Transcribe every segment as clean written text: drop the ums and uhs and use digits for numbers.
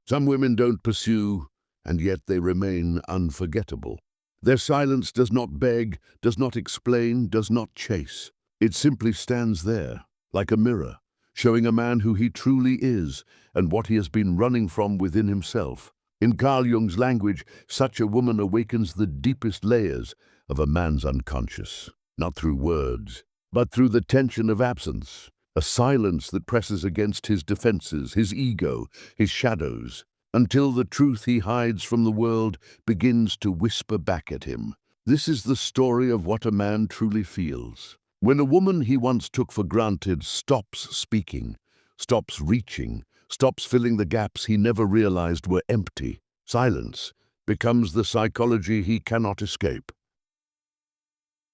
Some women don't pursue, and yet they remain unforgettable. Their silence does not beg, does not explain, does not chase. It simply stands there, like a mirror, showing a man who he truly is and what he has been running from within himself. In Carl Jung's language, such a woman awakens the deepest layers of a man's unconscious, not through words, but through the tension of absence, a silence that presses against his defenses, his ego, his shadows, until the truth he hides from the world begins to whisper back at him. This is the story of what a man truly feels. When a woman he once took for granted stops speaking, stops reaching, stops filling the gaps he never realized were empty, silence becomes the psychology he cannot escape.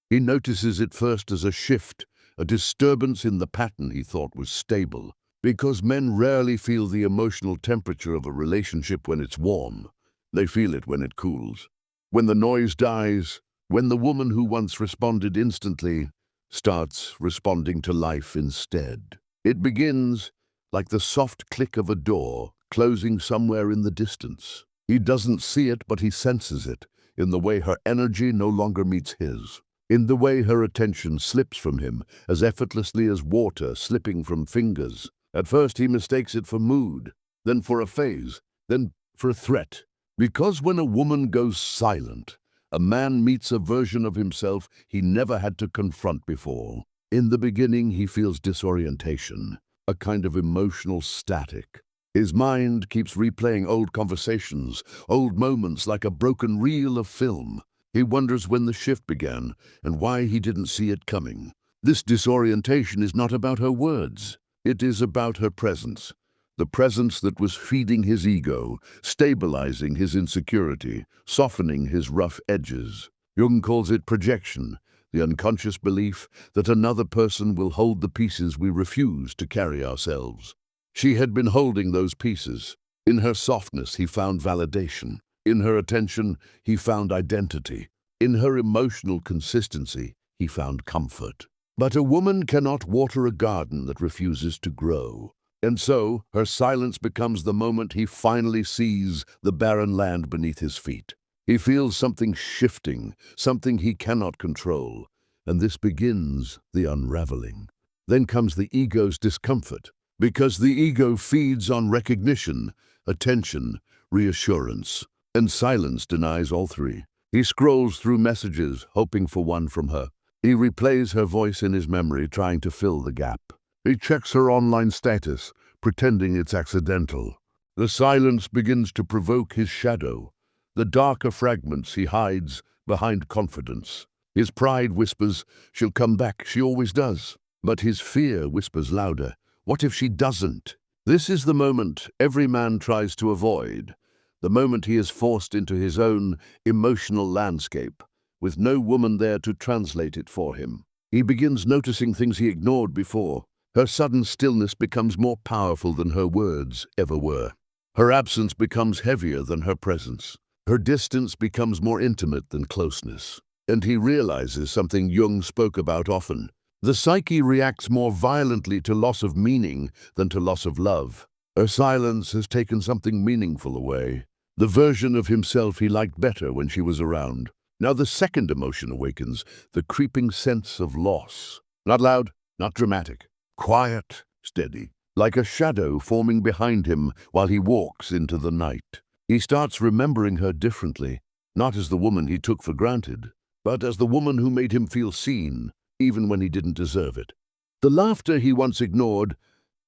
He notices it first as a shift, a disturbance in the pattern he thought was stable. Because men rarely feel the emotional temperature of a relationship when it's warm. They feel it when it cools. When the noise dies, when the woman who once responded instantly starts responding to life instead. It begins like the soft click of a door closing somewhere in the distance. He doesn't see it, but he senses it, in the way her energy no longer meets his, in the way her attention slips from him as effortlessly as water slipping from fingers. At first he mistakes it for mood, then for a phase, then for a threat. Because when a woman goes silent, a man meets a version of himself he never had to confront before. In the beginning, he feels disorientation, a kind of emotional static. His mind keeps replaying old conversations, old moments like a broken reel of film. He wonders when the shift began and why he didn't see it coming. This disorientation is not about her words. It is about her presence. The presence that was feeding his ego, stabilizing his insecurity, softening his rough edges. Jung calls it projection, the unconscious belief that another person will hold the pieces we refuse to carry ourselves. She had been holding those pieces. In her softness, he found validation. In her attention, he found identity. In her emotional consistency, he found comfort. But a woman cannot water a garden that refuses to grow. And so, her silence becomes the moment he finally sees the barren land beneath his feet. He feels something shifting, something he cannot control, and this begins the unraveling. Then comes the ego's discomfort, because the ego feeds on recognition, attention, reassurance, and silence denies all three. He scrolls through messages, hoping for one from her. He replays her voice in his memory, trying to fill the gap. He checks her online status, pretending it's accidental. The silence begins to provoke his shadow, the darker fragments he hides behind confidence. His pride whispers, she'll come back, she always does. But his fear whispers louder, what if she doesn't? This is the moment every man tries to avoid, the moment he is forced into his own emotional landscape, with no woman there to translate it for him. He begins noticing things he ignored before. Her sudden stillness becomes more powerful than her words ever were. Her absence becomes heavier than her presence. Her distance becomes more intimate than closeness. And he realizes something Jung spoke about often. The psyche reacts more violently to loss of meaning than to loss of love. Her silence has taken something meaningful away, the version of himself he liked better when she was around. Now the second emotion awakens, the creeping sense of loss. Not loud, not dramatic. Quiet, steady, like a shadow forming behind him while he walks into the night. He starts remembering her differently, not as the woman he took for granted, but as the woman who made him feel seen, even when he didn't deserve it. The laughter he once ignored,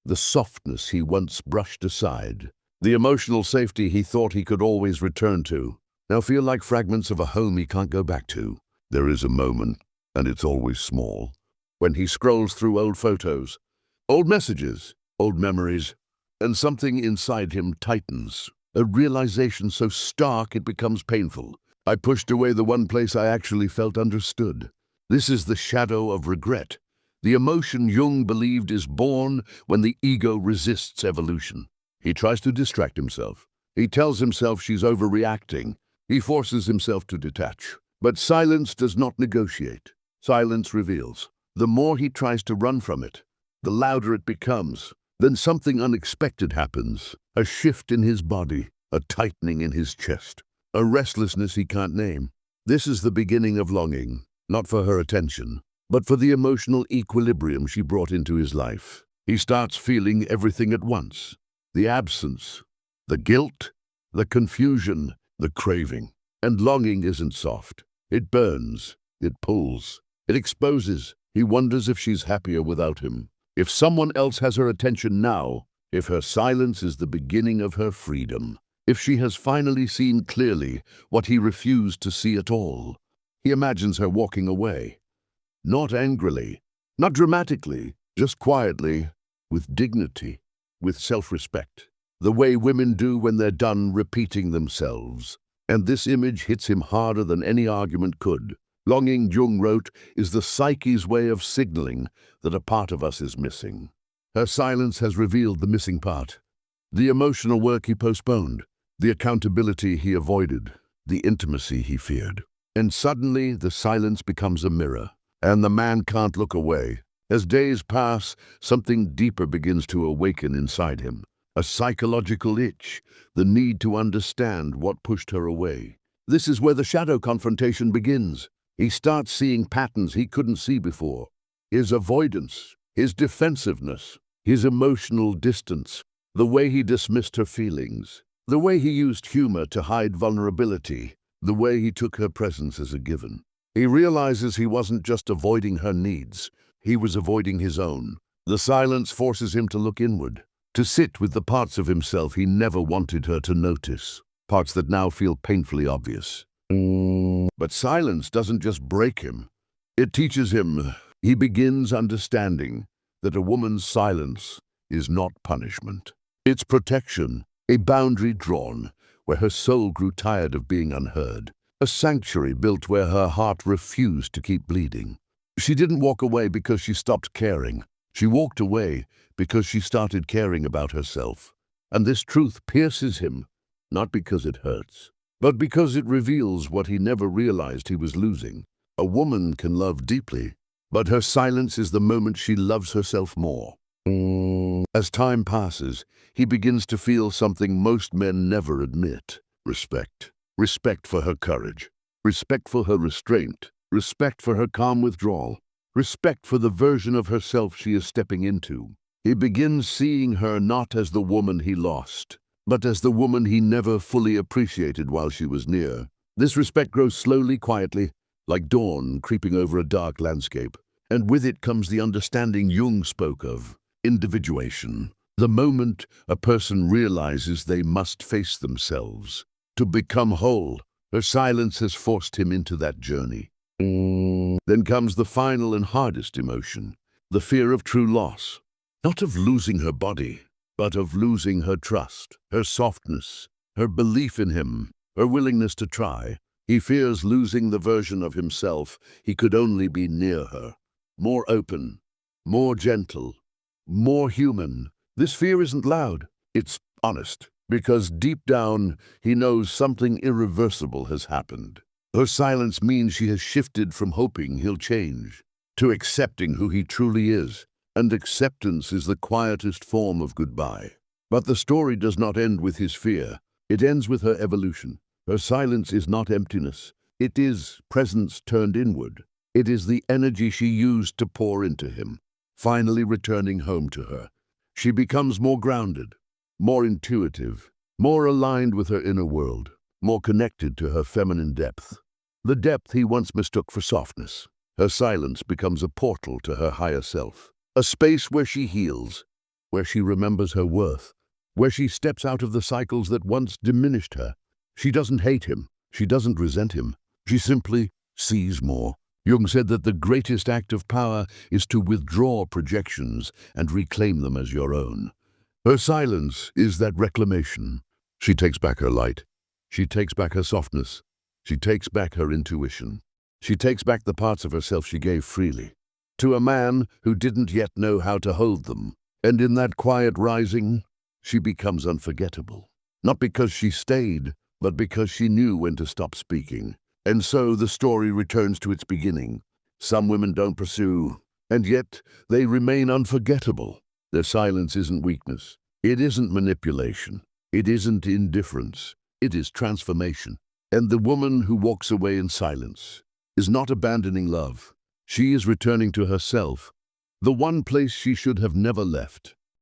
the softness he once brushed aside, the emotional safety he thought he could always return to, now feel like fragments of a home he can't go back to. There is a moment, and it's always small, when he scrolls through old photos, old messages, old memories, and something inside him tightens, a realization so stark it becomes painful. I pushed away the one place I actually felt understood. This is the shadow of regret, the emotion Jung believed is born when the ego resists evolution. He tries to distract himself. He tells himself she's overreacting. He forces himself to detach. But silence does not negotiate. Silence reveals. The more he tries to run from it, the louder it becomes. Then something unexpected happens. A shift in his body, a tightening in his chest, a restlessness he can't name. This is the beginning of longing, not for her attention, but for the emotional equilibrium she brought into his life. He starts feeling everything at once. The absence, the guilt, the confusion, the craving. And longing isn't soft. It burns, it pulls, it exposes. He wonders if she's happier without him, if someone else has her attention now, if her silence is the beginning of her freedom, if she has finally seen clearly what he refused to see at all. He imagines her walking away, not angrily, not dramatically, just quietly, with dignity, with self-respect, the way women do when they're done repeating themselves. And this image hits him harder than any argument could. Longing, Jung wrote, is the psyche's way of signaling that a part of us is missing. Her silence has revealed the missing part. The emotional work he postponed, the accountability he avoided, the intimacy he feared. And suddenly the silence becomes a mirror, and the man can't look away. As days pass, something deeper begins to awaken inside him. A psychological itch, the need to understand what pushed her away. This is where the shadow confrontation begins. He starts seeing patterns he couldn't see before. His avoidance, his defensiveness, his emotional distance, the way he dismissed her feelings, the way he used humor to hide vulnerability, the way he took her presence as a given. He realizes he wasn't just avoiding her needs, he was avoiding his own. The silence forces him to look inward, to sit with the parts of himself he never wanted her to notice, parts that now feel painfully obvious. But silence doesn't just break him, it teaches him. He begins understanding that a woman's silence is not punishment. It's protection, a boundary drawn where her soul grew tired of being unheard, a sanctuary built where her heart refused to keep bleeding. She didn't walk away because she stopped caring. She walked away because she started caring about herself. And this truth pierces him, not because it hurts, but because it reveals what he never realized he was losing. A woman can love deeply, but her silence is the moment she loves herself more. As time passes, he begins to feel something most men never admit: respect. Respect for her courage, respect for her restraint, respect for her calm withdrawal, respect for the version of herself she is stepping into. He begins seeing her not as the woman he lost, but as the woman he never fully appreciated while she was near. This respect grows slowly, quietly, like dawn creeping over a dark landscape. And with it comes the understanding Jung spoke of: individuation. The moment a person realizes they must face themselves to become whole. Her silence has forced him into that journey. Then comes the final and hardest emotion, the fear of true loss. Not of losing her body, but of losing her trust, her softness, her belief in him, her willingness to try. He fears losing the version of himself he could only be near her. More open, more gentle, more human. This fear isn't loud, it's honest, because deep down he knows something irreversible has happened. Her silence means she has shifted from hoping he'll change to accepting who he truly is. And acceptance is the quietest form of goodbye. But the story does not end with his fear. It ends with her evolution. Her silence is not emptiness. It is presence turned inward. It is the energy she used to pour into him, finally returning home to her. She becomes more grounded, more intuitive, more aligned with her inner world, more connected to her feminine depth. The depth he once mistook for softness. Her silence becomes a portal to her higher self. A space where she heals, where she remembers her worth, where she steps out of the cycles that once diminished her. She doesn't hate him. She doesn't resent him. She simply sees more. Jung said that the greatest act of power is to withdraw projections and reclaim them as your own. Her silence is that reclamation. She takes back her light. She takes back her softness. She takes back her intuition. She takes back the parts of herself she gave freely to a man who didn't yet know how to hold them. And in that quiet rising, she becomes unforgettable. Not because she stayed, but because she knew when to stop speaking. And so the story returns to its beginning. Some women don't pursue, and yet they remain unforgettable. Their silence isn't weakness. It isn't manipulation. It isn't indifference. It is transformation. And the woman who walks away in silence is not abandoning love. She is returning to herself, the one place she should have never left.